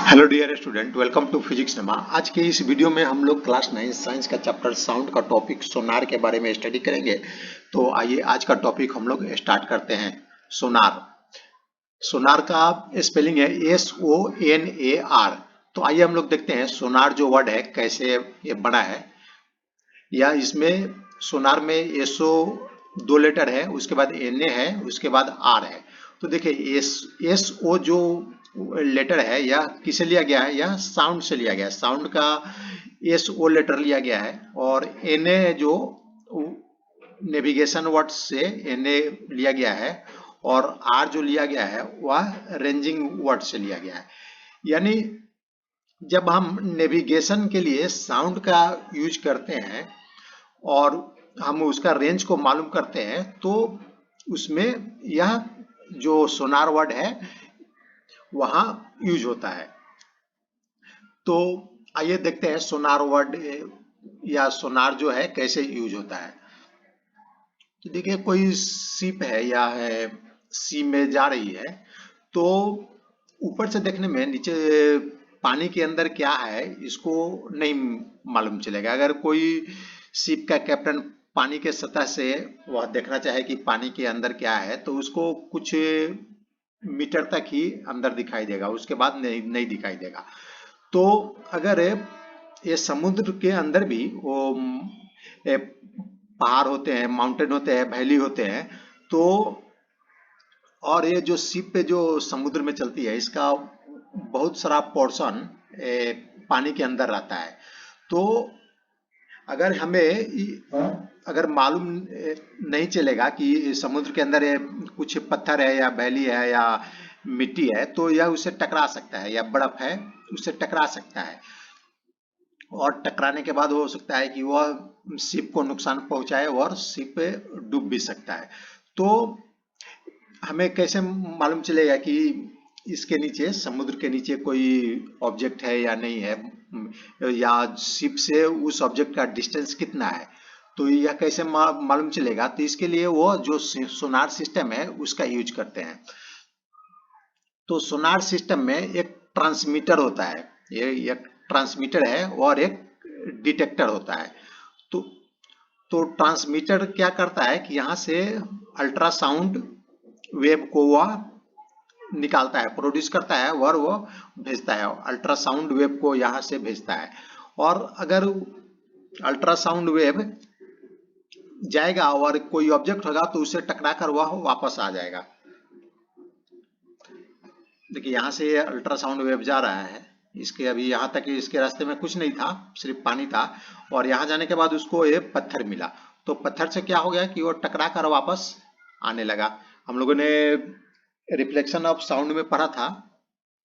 Hello dear student, welcome to physics नमा। आज के इस वीडियो में हम लोग क्लास 9 साइंस का चैप्टर साउंड का टॉपिक सोनार के बारे में स्टडी करेंगे। तो आइए आज का टॉपिक हम लोग स्टार्ट करते हैं। सोनार। सोनार का स्पेलिंग है SONAR। तो आइए हम लोग देखते हैं सोनार जो वर्ड है कैसे ये बना है। या इसमें सोनार में SO 2 लेटर है, उसके बाद NA है, उसके बाद R है। तो देखिए SO जो लेटर है यह किसे लिया गया है, यह साउंड से लिया गया है। साउंड का SO लेटर लिया गया है। और NA जो नेविगेशन वर्ड से NA लिया गया है। और R जो लिया गया है वह रेंजिंग वर्ड से लिया गया है। यानी जब हम नेविगेशन के लिए साउंड का यूज करते हैं और हम उसका रेंज को मालूम करते हैं तो उसमें यह जो सोनार वर्ड है वहां यूज होता है। तो आइए देखते हैं सोनार वर्ड या सोनार जो है कैसे यूज होता है। तो देखिए कोई शिप है या है सी में जा रही है, तो ऊपर से देखने में नीचे पानी के अंदर क्या है इसको नहीं मालूम चलेगा। अगर कोई शिप का कैप्टन पानी के सतह से वह देखना चाहे कि पानी के अंदर क्या है तो उसको कुछ मीटर तक ही अंदर दिखाई देगा, उसके बाद नहीं दिखाई देगा। तो अगर ये समुद्र के अंदर भी वो पहाड़ होते हैं, माउंटेन होते हैं, वैली होते हैं, तो और ये जो शिप पे जो समुद्र में चलती है इसका बहुत सारा पोर्शन पानी के अंदर रहता है। तो अगर अगर मालूम नहीं चलेगा कि समुद्र के अंदर कुछ पत्थर है या वैली है या मिट्टी है तो यह उसे टकरा सकता है, या बर्फ है उसे टकरा सकता है। और टकराने के बाद हो सकता है कि वह शिप को नुकसान पहुंचाए और शिप डूब भी सकता है। तो हमें कैसे मालूम चलेगा कि इसके नीचे, समुद्र के नीचे कोई ऑब्जेक्ट है या नहीं है, या शिप से उस ऑब्जेक्ट का डिस्टेंस कितना है, तो यह कैसे मालूम चलेगा। तो इसके लिए वो जो सोनार सिस्टम है उसका यूज करते हैं। तो सोनार सिस्टम में एक ट्रांसमीटर होता है, ये एक ट्रांसमीटर है और एक डिटेक्टर होता है। तो ट्रांसमीटर क्या करता है कि यहाँ से अल्ट्रासाउंड वेव को वह निकालता है, प्रोड्यूस करता है और वो भेजता है, अल्ट्रासाउंड वेव को यहाँ से भेजता है। और अगर अल्ट्रासाउंड वेव जाएगा और कोई ऑब्जेक्ट होगा तो उसे टकरा कर वह वापस आ जाएगा। देखिए यहाँ से अल्ट्रासाउंड वेव जा रहा है, इसके अभी यहाँ तक इसके रास्ते में कुछ नहीं था, सिर्फ पानी था। और यहाँ जाने के बाद उसको एक पत्थर मिला, तो पत्थर से क्या हो गया कि वो टकरा कर वापस आने लगा। हम लोगों ने रिफ्लेक्शन ऑफ साउंड में पढ़ा था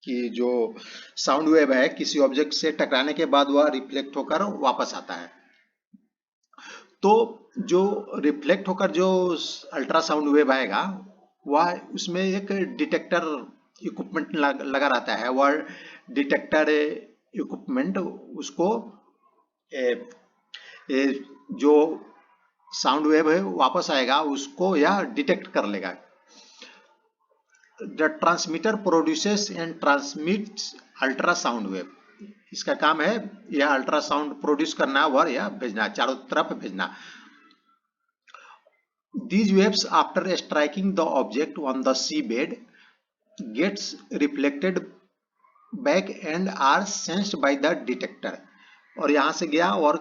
कि जो साउंड वेव है किसी ऑब्जेक्ट से टकराने के बाद वह रिफ्लेक्ट होकर वापस आता है। तो जो रिफ्लेक्ट होकर जो अल्ट्रासाउंड वेव आएगा वह उसमें एक डिटेक्टर इक्विपमेंट लगा रहता है। वह डिटेक्टर इक्विपमेंट उसको जो साउंड वेव है वापस आएगा उसको यह डिटेक्ट कर लेगा। The transmitter produces and transmits ultrasound wave. इसका काम है यह अल्ट्रासाउंड प्रोड्यूस करना और यह भेजना, चारों तरफ भेजना। These waves after striking the object on the seabed gets reflected back and are sensed by the detector। और यहाँ से गया और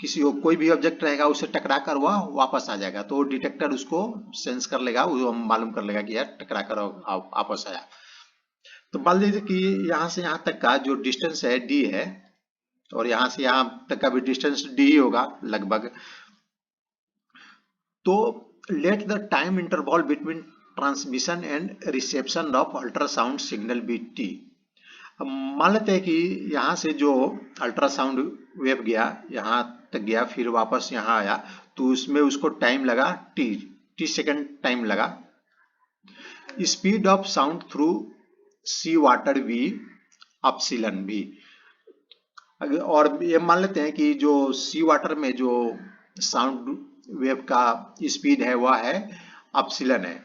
किसी कोई भी ऑब्जेक्ट रहेगा उसे टकरा कर वह वापस आ जाएगा, तो डिटेक्टर उसको सेंस कर लेगा, वो मालूम कर लेगा कि यार टकरा कर वापस आया। तो मान लीजिए कि यहाँ से यहाँ तक का जो डिस्टेंस है d है, और यहाँ से यहाँ तक का भी डिस्टेंस d ही होगा लगभग। तो let the time interval between transmission and reception of ultrasound signal be t. अब मान लेते हैं कि यहाँ से जो अल्ट्रासाउंड वेव गया यहाँ तक गया फिर वापस यहाँ आया, तो उसमें उसको टाइम लगा टी सेकेंड टाइम लगा। Speed of sound through sea water V upsilon भी। और ये मान लेते हैं कि जो सी वाटर में जो साउंड वेव का स्पीड है वह है अपसिलन है।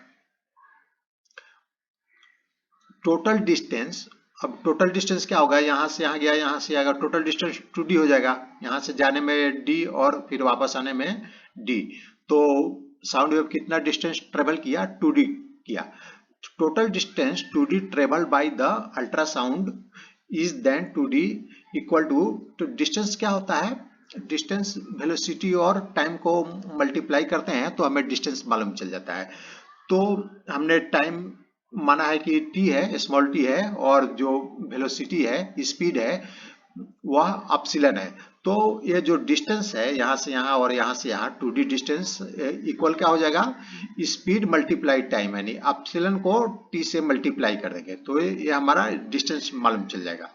टोटल डिस्टेंस अब टोटल डिस्टेंस क्या होगा, यहाँ से यहाँ गया, यहाँ से आएगा, टोटल डिस्टेंस 2d हो जाएगा। यहाँ से जाने में d और फिर वापस आने में d। तो साउंड वेव कितना डिस्टेंस ट्रेवल किया, 2d किया। Total distance 2d travel by the ultrasound is then 2d equal to, तो डिस्टेंस क्या होता है, डिस्टेंस वेलोसिटी और टाइम को मल्टीप्लाई करते हैं तो हमें डिस्टेंस मालूम चल जाता है। तो हमने टाइम माना है कि t है, स्मॉल t है, और जो वेलोसिटी है, स्पीड है, वह अपसिलन है। तो ये जो डिस्टेंस है यहाँ से यहाँ और यहाँ से यहाँ 2d डिस्टेंस इक्वल क्या हो जाएगा, स्पीड मल्टीप्लाई टाइम, यानी अपसिलन को t से मल्टीप्लाई कर देंगे तो ये हमारा डिस्टेंस मालूम चल जाएगा।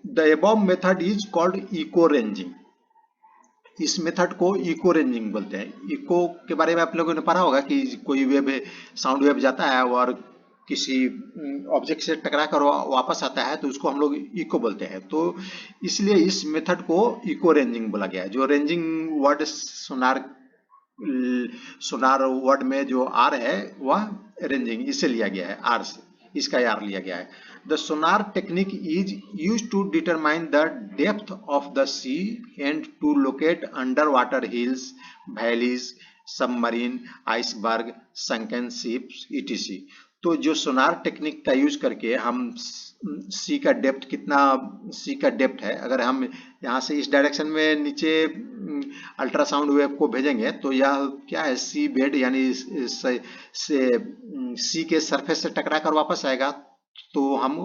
The above method is called echo ranging. इस मेथड को इको रेंजिंग बोलते हैं। इको के बारे में आप लोगों ने पढ़ा होगा कि कोई वेव, साउंड वेव जाता है और किसी ऑब्जेक्ट से टकरा कर वापस आता है तो उसको हम लोग इको बोलते हैं। तो इसलिए इस मेथड को इको रेंजिंग बोला गया है। जो रेंजिंग वर्ड सोनार वर्ड में जो आर है वह रेंजिंग इससे लिया गया है, आर से इसका आर लिया गया है। The sonar technique is use to determine the depth of the sea and to locate under water hills, valleys, submarine, iceberg, sunken ships etc. तो जो सोनार टेक्निक का यूज करके हम सी का डेप्थ कितना, सी का डेप्थ है, अगर हम यहाँ से इस डायरेक्शन में नीचे अल्ट्रासाउंड वेव को भेजेंगे तो यह क्या है, सी बेड यानी से सी के सरफेस से टकरा कर वापस आएगा तो हम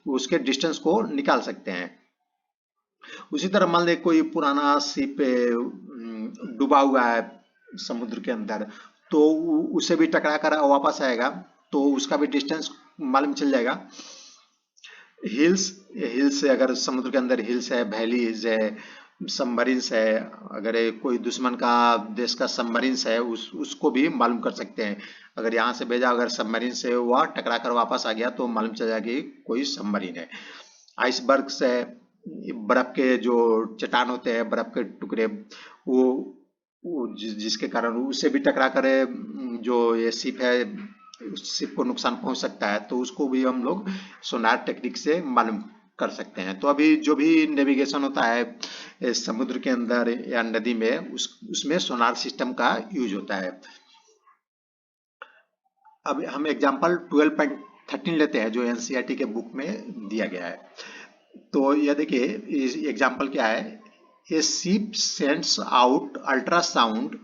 उसके डिस्टेंस को निकाल सकते हैं। उसी तरह मान ले कोई पुराना शिप डूबा हुआ है समुद्र के अंदर तो उसे भी टकरा कर वापस आएगा तो उसका भी डिस्टेंस मालूम चल जाएगा। हिल्स अगर समुद्र के अंदर हिल्स है, वैलीज है, सबमरीन्स है, अगर कोई दुश्मन का देश का सबमरीन्स है उसको भी मालूम कर सकते हैं। अगर यहाँ से भेजा, अगर सबमरीन से वह टकरा कर वापस आ गया तो मालूम चल जाएगा कि कोई सबमरीन है। आइसबर्ग से बर्फ के जो चट्टान होते हैं, बर्फ के टुकड़े, वो जिसके कारण उससे भी टकरा कर जो ये शिप है उस शिप को नुकसान पहुंच सकता है तो उसको भी हम लोग सोनार टेक्निक से मालूम कर सकते हैं। तो अभी जो भी नेविगेशन होता है समुद्र के अंदर या नदी में उसमें सोनार सिस्टम का यूज होता है। अब हम एग्जांपल 12.13 लेते हैं जो एनसीईआरटी के बुक में दिया गया है। तो यह देखिए एग्जांपल क्या है, ए ship sends out ultrasound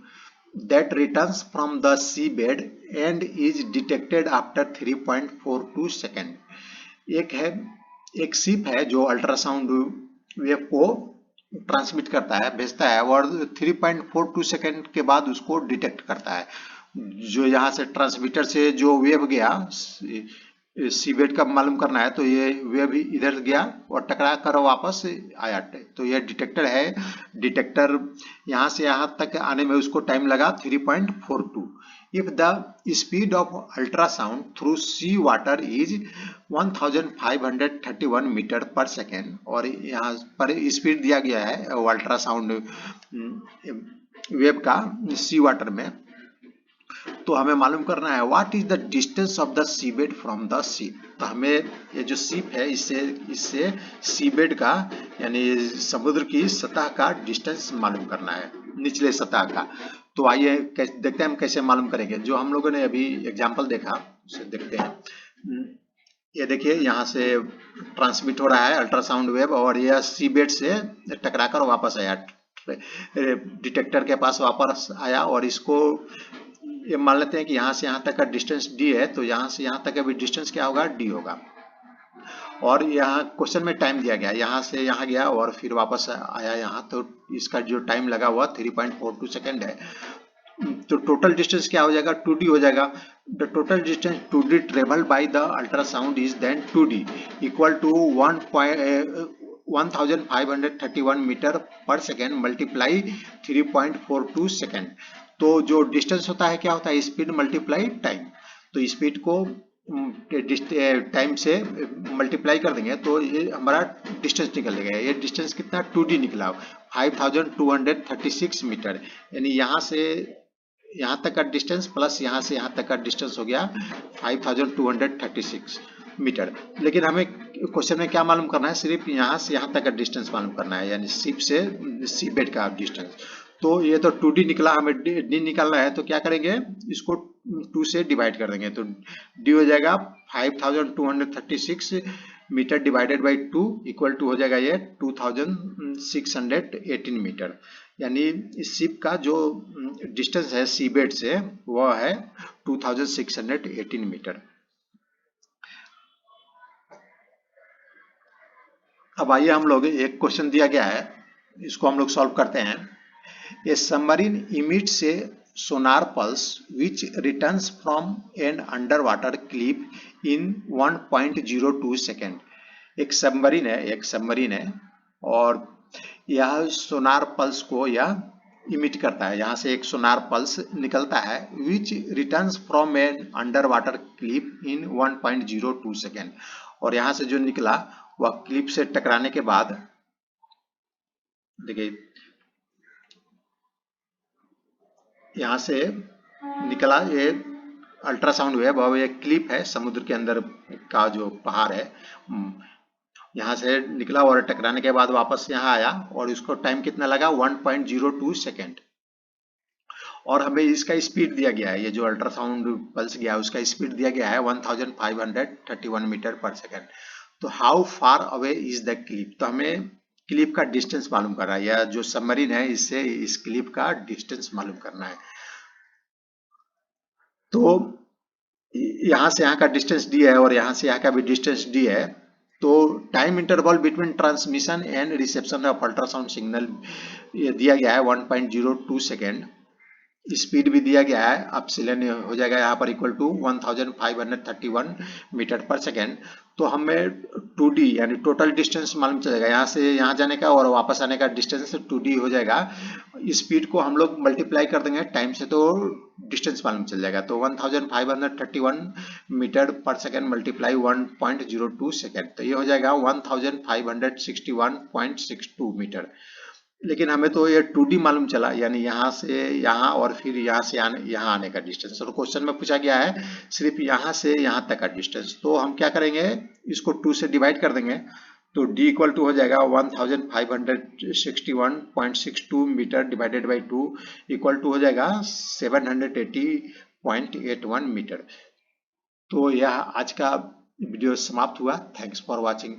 that returns from the seabed and is detected after 3.42 second. एक शिप है जो अल्ट्रासाउंड वेव को ट्रांसमिट करता है, भेजता है और 3.42 सेकेंड के बाद उसको डिटेक्ट करता है। जो यहाँ से ट्रांसमीटर से जो वेव गया सीबेड का मालूम करना है तो ये वेव इधर गया और टकरा कर वापस आया तो ये डिटेक्टर है। डिटेक्टर यहाँ से यहाँ तक आने में उसको टाइम लगा 3.42। If the speed of ultrasound through sea water is 1531 metre per second, और यहाँ पर स्पीड दिया गया है अल्ट्रासाउंड वेव का सी वाटर में, तो हमें मालूम करना है what is the distance of the seabed from the ship. तो हमें ये जो शिप है इससे सीबेड का यानी समुद्र की सतह का डिस्टेंस मालूम करना है, निचले सतह का। तो आइए देखते हैं हम कैसे मालूम करेंगे। जो हम लोगों ने अभी एग्जांपल देखा उसे देखते हैं। ये देखिए यहाँ से ट्रांसमिट हो रहा है अल्ट्रासाउंड वेव और यह सीबेड से टकराकर वापस आया, डिटेक्टर के पास वापस आया और इसको ये मान लेते हैं कि यहाँ से यहाँ तक का डिस्टेंस d है तो यहाँ से यहाँ तक का भी डिस्टेंस क्या होगा, d होगा। और यहाँ क्वेश्चन में टाइम दिया गया, यहाँ से यहाँ गया और फिर वापस आया यहाँ, तो इसका जो टाइम लगा हुआ 3.42 सेकेंड है। तो टोटल डिस्टेंस क्या हो जाएगा, 2d हो जाएगा। The total distance 2d travel by the ultrasound is then 2d equal to 1531 metre per second multiply 3.42 second. तो जो डिस्टेंस होता है क्या होता है, स्पीड मल्टीप्लाई टाइम। तो स्पीड को टाइम से मल्टीप्लाई कर देंगे तो ये हमारा डिस्टेंस निकलेगा। ये डिस्टेंस कितना 2d निकला 5236 मीटर, यानी यहाँ से यहाँ तक का डिस्टेंस प्लस यहाँ से यहाँ तक का डिस्टेंस हो गया 5236। मीटर। लेकिन हमें क्वेश्चन में क्या मालूम करना है, सिर्फ यहाँ से यहाँ तक का डिस्टेंस मालूम करना है, यानी शिप से सी बेड का डिस्टेंस। तो ये तो 2D निकला, हमें डी निकालना है, तो क्या करेंगे, इसको 2 से डिवाइड कर देंगे, तो डी हो जाएगा 5236 metre divided by 2 equal to हो जाएगा ये 2618 मीटर। यानी इस शिप का जो डिस्टेंस है सी बेड से वह है 2618 मीटर। अब आइए हम लोग, एक क्वेश्चन दिया गया है, इसको हम लोग सॉल्व करते हैं। A submarine emits a sonar pulse which returns from an underwater cliff in 1.02 second. एक सबमरीन है और यह सोनार पल्स को यह इमिट करता है, यहाँ से एक सोनार पल्स निकलता है, which returns from an underwater cliff in 1.02 second. और यहाँ से जो निकला वह क्लिप से टकराने के बाद, देखिए यहाँ से निकला ये अल्ट्रासाउंड वेव, और ये क्लिप है समुद्र के अंदर का जो पहाड़ है, यहाँ से निकला और टकराने के बाद वापस यहाँ आया, और इसको टाइम कितना लगा 1.02 सेकेंड। और हमें इसका स्पीड दिया गया है, ये जो अल्ट्रासाउंड पल्स गया है उसका स्पीड दिया गया है 1531 मीटर पर सेकेंड। तो how far away is the clip, तो हमें क्लिप का डिस्टेंस मालूम करना है, या जो सबमरीन है इससे इस क्लिप का डिस्टेंस मालूम करना है। तो यहाँ से यहाँ का डिस्टेंस डी है और यहाँ से यहाँ का भी डिस्टेंस डी है। तो time interval between transmission and reception of ultrasound signal ये दिया गया है 1.02 सेकेंड। स्पीड भी दिया गया है, अपसिलन हो जाएगा यहाँ पर equal to 1531 metre per second. तो हमें 2D यानी टोटल डिस्टेंस मालूम चलेगा, यहाँ से यहाँ जाने का और वापस आने का डिस्टेंस 2D हो जाएगा। स्पीड को हम लोग मल्टीप्लाई कर देंगे टाइम से तो डिस्टेंस मालूम चल जाएगा। तो 1531 metre per second multiply 1.02 second, तो ये हो जाएगा 1561.62 मीटर। लेकिन हमें तो ये 2D मालूम चला, यानी यहाँ से यहाँ और फिर यहाँ से यहाँ आने का डिस्टेंस। तो क्वेश्चन में पूछा गया है सिर्फ यहाँ से यहाँ तक का डिस्टेंस। तो हम क्या करेंगे, इसको 2 से डिवाइड कर देंगे, तो D इक्वल टू हो जाएगा 1561.62 metre divided by 2 equal to हो जाएगा 780.81 मीटर। तो यह आज का वीडियो समाप्त हुआ। Thanks for watching.